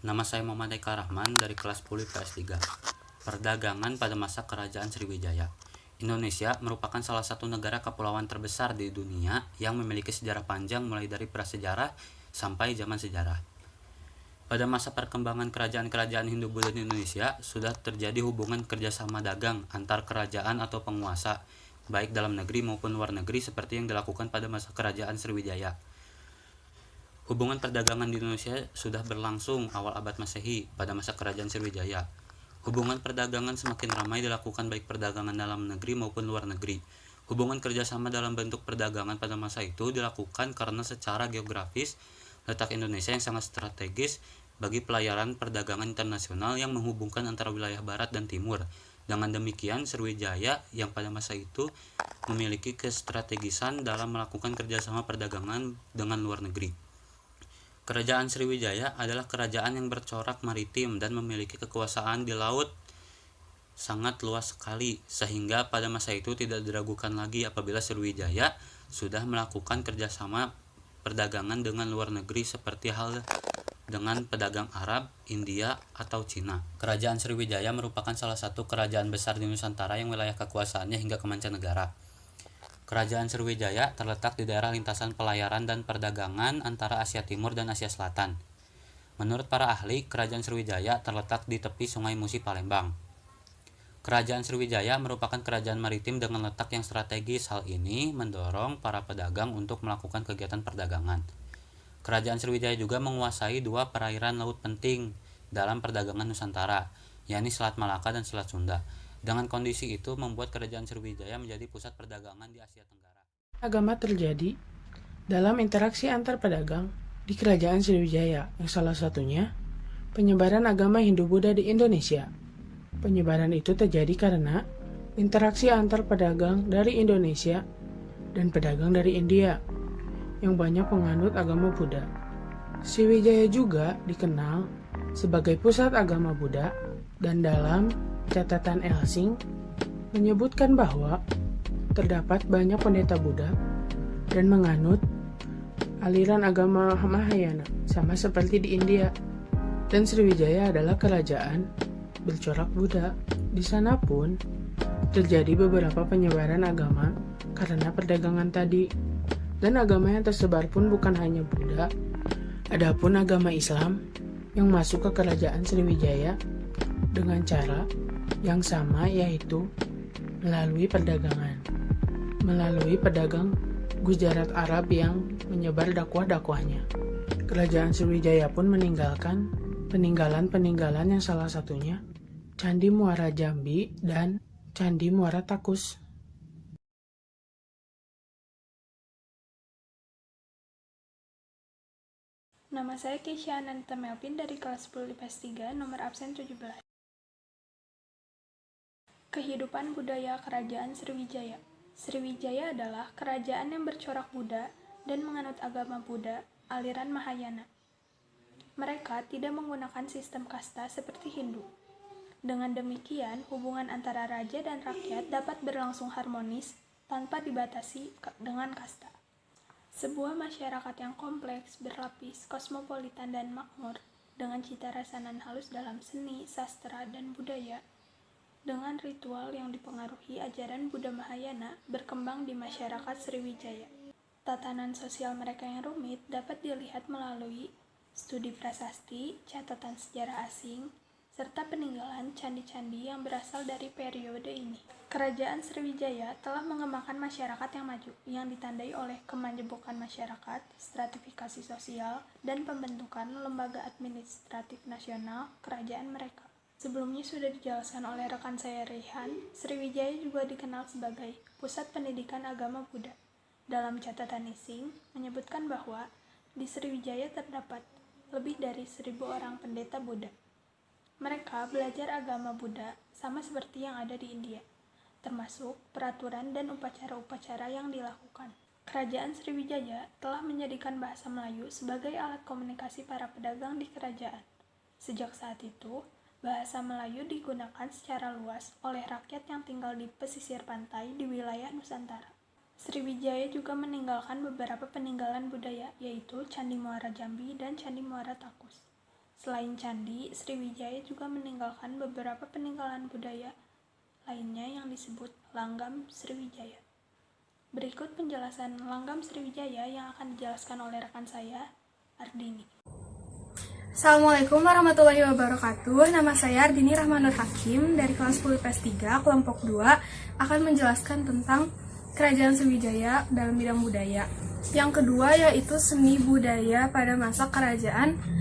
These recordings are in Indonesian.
Nama saya Muhammad Eka Rahman dari kelas 10 IPS 3. Perdagangan pada masa Kerajaan Sriwijaya. Indonesia merupakan salah satu negara kepulauan terbesar di dunia yang memiliki sejarah panjang mulai dari prasejarah sampai zaman sejarah. Pada masa perkembangan kerajaan-kerajaan Hindu-Buddha di Indonesia, sudah terjadi hubungan kerjasama dagang antar kerajaan atau penguasa, baik dalam negeri maupun luar negeri seperti yang dilakukan pada masa Kerajaan Sriwijaya. Hubungan perdagangan di Indonesia sudah berlangsung awal abad Masehi pada masa Kerajaan Sriwijaya. Hubungan perdagangan semakin ramai dilakukan baik perdagangan dalam negeri maupun luar negeri. Hubungan kerjasama dalam bentuk perdagangan pada masa itu dilakukan karena secara geografis letak Indonesia yang sangat strategis bagi pelayaran perdagangan internasional yang menghubungkan antara wilayah barat dan timur. Dengan demikian, Sriwijaya yang pada masa itu memiliki kestrategisan dalam melakukan kerjasama perdagangan dengan luar negeri. Kerajaan Sriwijaya adalah kerajaan yang bercorak maritim dan memiliki kekuasaan di laut sangat luas sekali, sehingga pada masa itu tidak diragukan lagi apabila Sriwijaya sudah melakukan kerjasama perdagangan dengan luar negeri seperti hal dengan pedagang Arab, India, atau Cina. Kerajaan Sriwijaya merupakan salah satu kerajaan besar di Nusantara yang wilayah kekuasaannya hingga ke mancanegara. Kerajaan Sriwijaya terletak di daerah lintasan pelayaran dan perdagangan antara Asia Timur dan Asia Selatan. Menurut para ahli, Kerajaan Sriwijaya terletak di tepi Sungai Musi, Palembang. Kerajaan Sriwijaya merupakan kerajaan maritim dengan letak yang strategis. Hal ini mendorong para pedagang untuk melakukan kegiatan perdagangan. Kerajaan Sriwijaya juga menguasai dua perairan laut penting dalam perdagangan Nusantara, yakni Selat Malaka dan Selat Sunda. Dengan kondisi itu membuat Kerajaan Sriwijaya menjadi pusat perdagangan di Asia Tenggara. Agama terjadi dalam interaksi antar pedagang di Kerajaan Sriwijaya, yang salah satunya penyebaran agama Hindu-Buddha di Indonesia. Penyebaran itu terjadi karena interaksi antar pedagang dari Indonesia dan pedagang dari India yang banyak penganut agama Buddha. Sriwijaya juga dikenal sebagai pusat agama Buddha, dan dalam catatan Elsing menyebutkan bahwa terdapat banyak pendeta Buddha dan menganut aliran agama Mahayana, sama seperti di India. Dan Sriwijaya adalah kerajaan bercorak Buddha. Di sana pun terjadi beberapa penyebaran agama karena perdagangan tadi. Dan agama yang tersebar pun bukan hanya Buddha, adapun agama Islam yang masuk ke kerajaan Sriwijaya dengan cara yang sama, yaitu melalui perdagangan. Melalui pedagang Gujarat Arab yang menyebar dakwah-dakwahnya. Kerajaan Sriwijaya pun meninggalkan peninggalan yang salah satunya Candi Muara Jambi dan Candi Muara Takus. Nama saya Keisha Ananta Melvin dari kelas 10 IPS 3, nomor absen 17. Kehidupan budaya Kerajaan Sriwijaya. Sriwijaya adalah kerajaan yang bercorak Buddha dan menganut agama Buddha, aliran Mahayana. Mereka tidak menggunakan sistem kasta seperti Hindu. Dengan demikian, hubungan antara raja dan rakyat dapat berlangsung harmonis tanpa dibatasi dengan kasta. Sebuah masyarakat yang kompleks, berlapis, kosmopolitan, dan makmur, dengan cita rasa nan halus dalam seni, sastra, dan budaya, dengan ritual yang dipengaruhi ajaran Buddha Mahayana, berkembang di masyarakat Sriwijaya. Tatanan sosial mereka yang rumit dapat dilihat melalui studi prasasti, catatan sejarah asing, serta peninggalan candi-candi yang berasal dari periode ini. Kerajaan Sriwijaya telah mengembangkan masyarakat yang maju, yang ditandai oleh kemajemukan masyarakat, stratifikasi sosial, dan pembentukan lembaga administratif nasional kerajaan mereka. Sebelumnya sudah dijelaskan oleh rekan saya Rehan, Sriwijaya juga dikenal sebagai pusat pendidikan agama Buddha. Dalam catatan Ising, menyebutkan bahwa di Sriwijaya terdapat lebih dari 1.000 orang pendeta Buddha. Mereka belajar agama Buddha sama seperti yang ada di India, termasuk peraturan dan upacara-upacara yang dilakukan. Kerajaan Sriwijaya telah menjadikan bahasa Melayu sebagai alat komunikasi para pedagang di kerajaan. Sejak saat itu, bahasa Melayu digunakan secara luas oleh rakyat yang tinggal di pesisir pantai di wilayah Nusantara. Sriwijaya juga meninggalkan beberapa peninggalan budaya, yaitu Candi Muara Jambi dan Candi Muara Takus. Selain candi, Sriwijaya juga meninggalkan beberapa peninggalan budaya lainnya yang disebut Langgam Sriwijaya. Berikut penjelasan Langgam Sriwijaya yang akan dijelaskan oleh rekan saya, Ardini. Assalamualaikum warahmatullahi wabarakatuh. Nama saya Ardini Rahmanur Hakim dari kelas 10 IPS 3, kelompok 2, akan menjelaskan tentang Kerajaan Sriwijaya dalam bidang budaya. Yang kedua yaitu seni budaya pada masa Kerajaan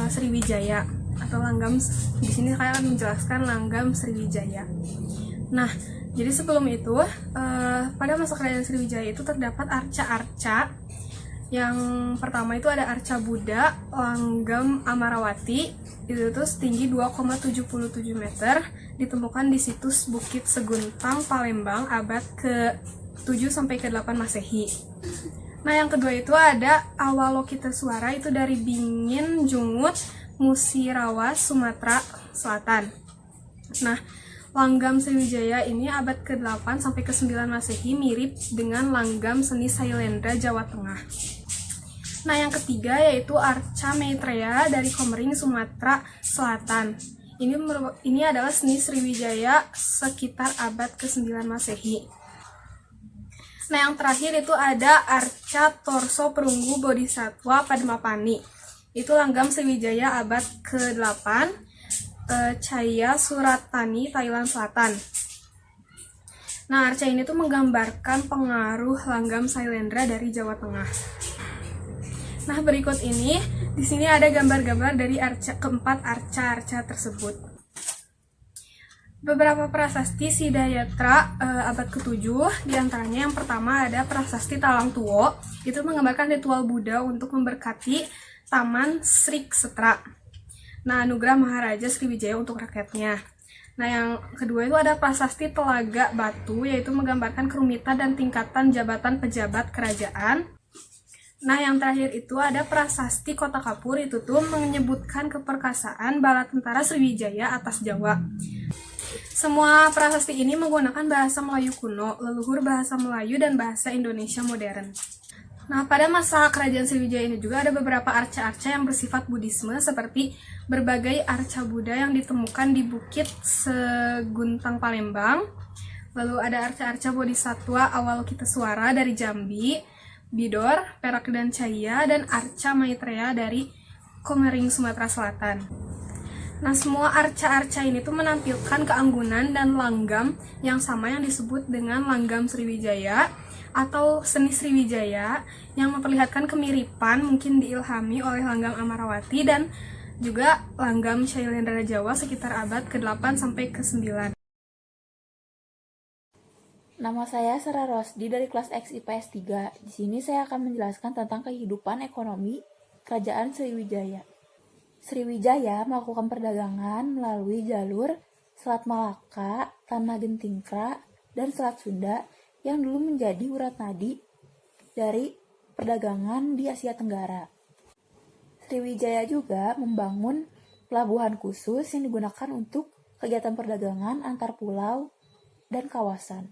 Sriwijaya atau Langgam. Di sini saya akan menjelaskan Langgam Sriwijaya. Nah, jadi sebelum itu pada masa Kerajaan Sriwijaya itu terdapat arca-arca. Yang pertama itu ada arca Buddha Langgam Amarawati, itu tuh setinggi 2,77 meter, ditemukan di situs Bukit Seguntang, Palembang, abad ke-7 sampai ke-8 Masehi. Nah, yang kedua itu ada Awalokiteswara, itu dari Bingin Jungut, Musirawas, Sumatera Selatan. Nah, Langgam Sriwijaya ini abad ke-8 sampai ke-9 Masehi, mirip dengan langgam seni Sailendra Jawa Tengah. Nah, yang ketiga yaitu arca Maitreya dari Komering, Sumatera Selatan. Ini adalah seni Sriwijaya sekitar abad ke-9 Masehi. Nah, yang terakhir itu ada arca Torso Perunggu Bodhisattva Padmapani. Itu langgam Sriwijaya abad ke-8, Chaya Suratani, Thailand Selatan. Nah, arca ini tuh menggambarkan pengaruh langgam Sailendra dari Jawa Tengah. Nah, berikut ini di sini ada gambar-gambar dari keempat arca-arca tersebut. Beberapa prasasti Siddhayatra abad ke-7, diantaranya yang pertama ada prasasti Talang Tuo, itu menggambarkan ritual Buddha untuk memberkati Taman Sri Kshetra. Nah, anugerah Maharaja Sriwijaya untuk rakyatnya. Nah, yang kedua itu ada prasasti Telaga Batu, yaitu menggambarkan kerumitan dan tingkatan jabatan pejabat kerajaan. Nah, yang terakhir itu ada prasasti Kota Kapur, itu tuh menyebutkan keperkasaan bala tentara Sriwijaya atas Jawa. Semua prasasti ini menggunakan bahasa Melayu kuno, leluhur bahasa Melayu, dan bahasa Indonesia modern. Nah, pada masa Kerajaan Sriwijaya ini juga ada beberapa arca-arca yang bersifat Buddhisme, seperti berbagai arca Buddha yang ditemukan di Bukit Seguntang, Palembang. Lalu ada arca-arca Bodhisattva Awalokiteswara dari Jambi, Bidor, Perak, dan Chaya, dan arca Maitreya dari Komering, Sumatera Selatan. Nah, semua arca-arca ini tuh menampilkan keanggunan dan langgam yang sama yang disebut dengan Langgam Sriwijaya atau seni Sriwijaya, yang memperlihatkan kemiripan mungkin diilhami oleh langgam Amarawati dan juga langgam Sailendra Jawa sekitar abad ke-8 sampai ke-9. Nama saya Sarah Rosdi dari kelas X IPS 3. Di sini saya akan menjelaskan tentang kehidupan ekonomi Kerajaan Sriwijaya. Sriwijaya melakukan perdagangan melalui jalur Selat Malaka, Tanah Gentingkra, dan Selat Sunda yang dulu menjadi urat nadi dari perdagangan di Asia Tenggara. Sriwijaya juga membangun pelabuhan khusus yang digunakan untuk kegiatan perdagangan antar pulau dan kawasan.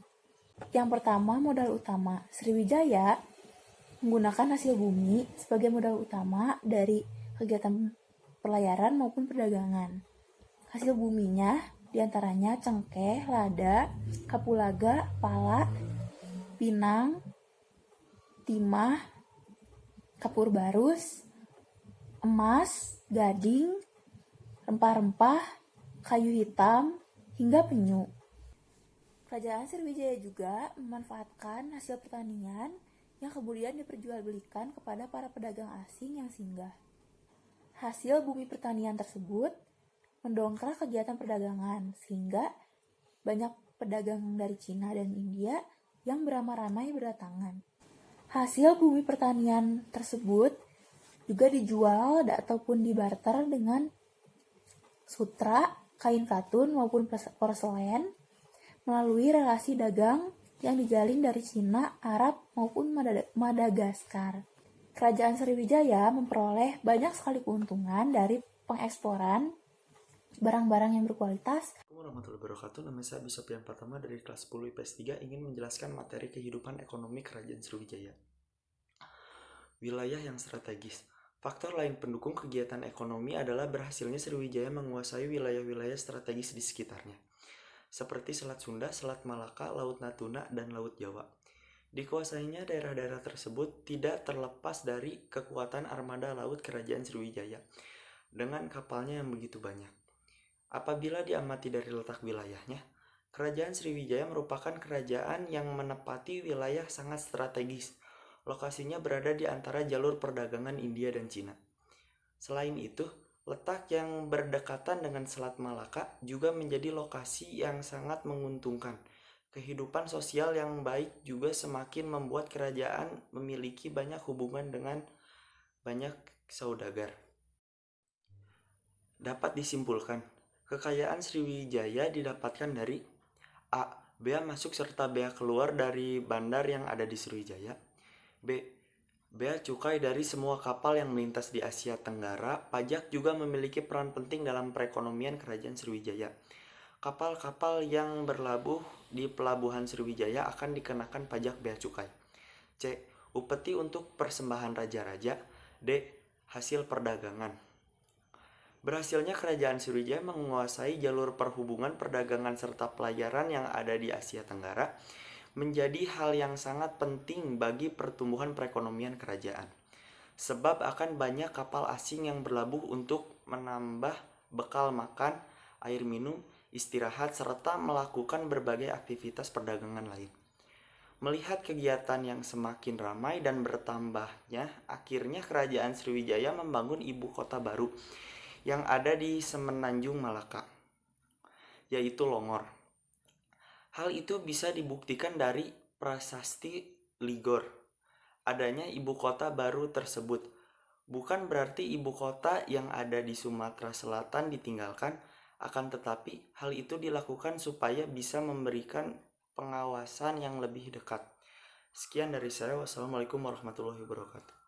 Yang pertama, modal utama. Sriwijaya menggunakan hasil bumi sebagai modal utama dari kegiatan pelayaran maupun perdagangan. Hasil buminya diantaranya cengkeh, lada, kapulaga, pala, pinang, timah, kapur barus, emas, gading, rempah-rempah, kayu hitam, hingga penyu. Kerajaan Sriwijaya juga memanfaatkan hasil pertanian yang kemudian diperjualbelikan kepada para pedagang asing yang singgah. Hasil bumi pertanian tersebut mendongkrak kegiatan perdagangan, sehingga banyak pedagang dari Cina dan India yang beramai-ramai berdatangan. Hasil bumi pertanian tersebut juga dijual ataupun dibarter dengan sutra, kain katun maupun porselen melalui relasi dagang yang dijalin dari Cina, Arab maupun Madagaskar. Kerajaan Sriwijaya memperoleh banyak sekali keuntungan dari pengeksporan barang-barang yang berkualitas. Assalamualaikum warahmatullahi wabarakatuh. Nama saya Bisopian Pratama dari kelas 10 IPS 3 ingin menjelaskan materi kehidupan ekonomi Kerajaan Sriwijaya. Wilayah yang strategis. Faktor lain pendukung kegiatan ekonomi adalah berhasilnya Sriwijaya menguasai wilayah-wilayah strategis di sekitarnya, seperti Selat Sunda, Selat Malaka, Laut Natuna, dan Laut Jawa. Dikuasainya daerah-daerah tersebut tidak terlepas dari kekuatan armada laut Kerajaan Sriwijaya dengan kapalnya yang begitu banyak. Apabila diamati dari letak wilayahnya, Kerajaan Sriwijaya merupakan kerajaan yang menepati wilayah sangat strategis. Lokasinya berada di antara jalur perdagangan India dan Cina. Selain itu, letak yang berdekatan dengan Selat Malaka juga menjadi lokasi yang sangat menguntungkan. Kehidupan sosial yang baik juga semakin membuat kerajaan memiliki banyak hubungan dengan banyak saudagar. Dapat disimpulkan, kekayaan Sriwijaya didapatkan dari A. Bea masuk serta bea keluar dari bandar yang ada di Sriwijaya. B. Bea cukai dari semua kapal yang melintas di Asia Tenggara. Pajak juga memiliki peran penting dalam perekonomian Kerajaan Sriwijaya. Kapal-kapal yang berlabuh di pelabuhan Sriwijaya akan dikenakan pajak bea cukai. C. Upeti untuk persembahan raja-raja. D. Hasil perdagangan. Berhasilnya Kerajaan Sriwijaya menguasai jalur perhubungan, perdagangan, serta pelayaran yang ada di Asia Tenggara menjadi hal yang sangat penting bagi pertumbuhan perekonomian kerajaan. Sebab akan banyak kapal asing yang berlabuh untuk menambah bekal makan, air minum, istirahat, serta melakukan berbagai aktivitas perdagangan lain. Melihat kegiatan yang semakin ramai dan bertambahnya, akhirnya Kerajaan Sriwijaya membangun ibu kota baru yang ada di Semenanjung Malaka, yaitu Longor. Hal itu bisa dibuktikan dari prasasti Ligor, adanya ibu kota baru tersebut. Bukan berarti ibu kota yang ada di Sumatera Selatan ditinggalkan, akan tetapi hal itu dilakukan supaya bisa memberikan pengawasan yang lebih dekat. Sekian dari saya. Wassalamualaikum warahmatullahi wabarakatuh.